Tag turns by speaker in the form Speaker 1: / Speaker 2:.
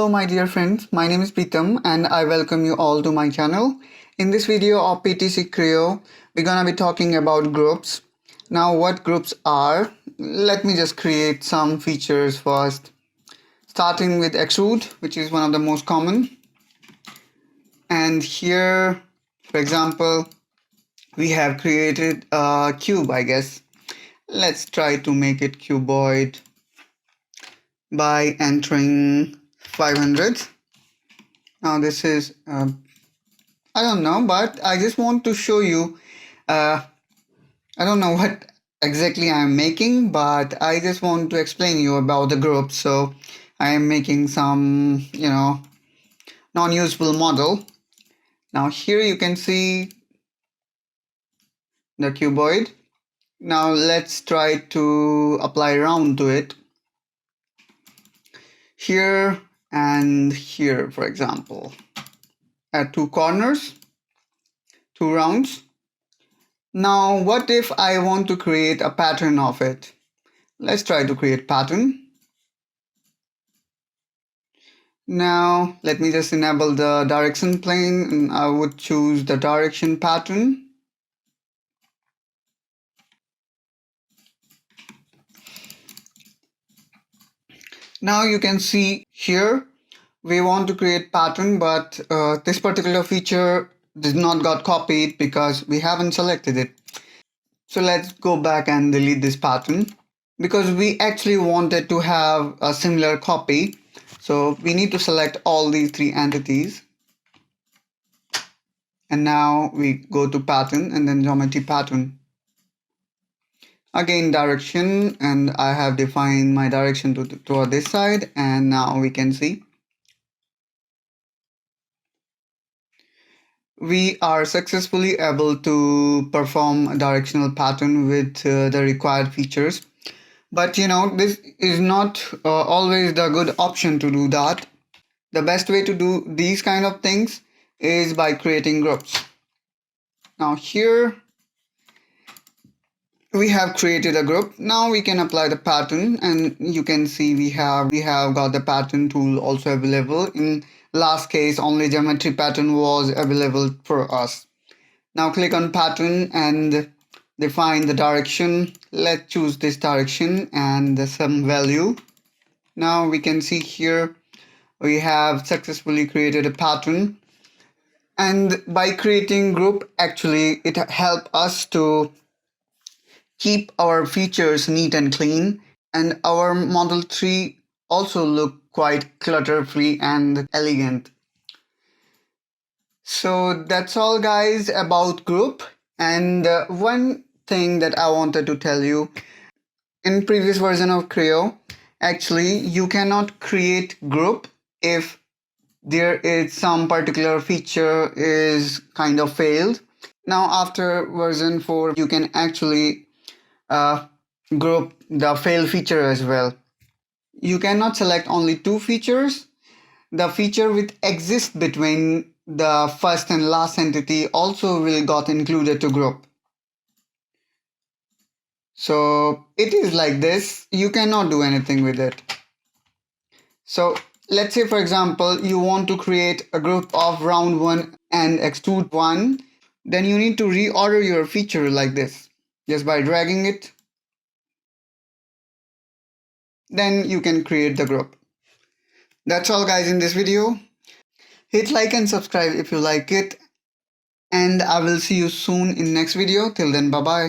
Speaker 1: Hello my dear friends, my name is Pritam and I welcome you all to my channel. In this video of PTC Creo, we're gonna be talking about groups. Now what groups are, let me just create some features first. Starting with extrude, which is one of the most common. And here, for example, we have created a cube, I guess. Let's try to make it cuboid by entering 500. Now this is I don't know, but I just want to show you I don't know what exactly I'm making, but I just want to explain you about the group. So I am making some non-usable model. Now here you can see the cuboid. Now let's try to apply round to it here and here, for example, at two corners, two rounds. Now what if I want to create a pattern of it? Let's try to create pattern. Now let me just enable the direction plane and I would choose the direction pattern. Now you can see here we want to create pattern, but this particular feature did not got copied because we haven't selected it. So let's go back and delete this pattern because we actually wanted to have a similar copy. So we need to select all these three entities. And now we go to pattern and then geometry pattern. Again direction, and I have defined my direction toward this side, and now we can see we are successfully able to perform a directional pattern with the required features. But this is not always the good option to do that. The best way to do these kind of things is by creating groups. Now here we have created a group. Now we can apply the pattern, and you can see we have got the pattern tool also available. In last case, only geometry pattern was available for us. Now click on pattern and define the direction. Let's choose this direction and some value. Now we can see here we have successfully created a pattern, and by creating group, actually it helps us to keep our features neat and clean, and our model tree also look quite clutter-free and elegant. So that's all guys about group. And one thing that I wanted to tell you, in previous version of Creo, actually you cannot create group if there is some particular feature is kind of failed. Now after version 4 you can actually group the fail feature as well. You cannot select only two features. The feature which exists between the first and last entity also will got included to group. So it is like this. You cannot do anything with it. So let's say for example you want to create a group of round 1 and extrude 1. Then you need to reorder your feature like this, just by dragging it. Then you can create the group. That's all guys in this video. Hit like and subscribe if you like it, and I will see you soon in next video. Till then, bye bye.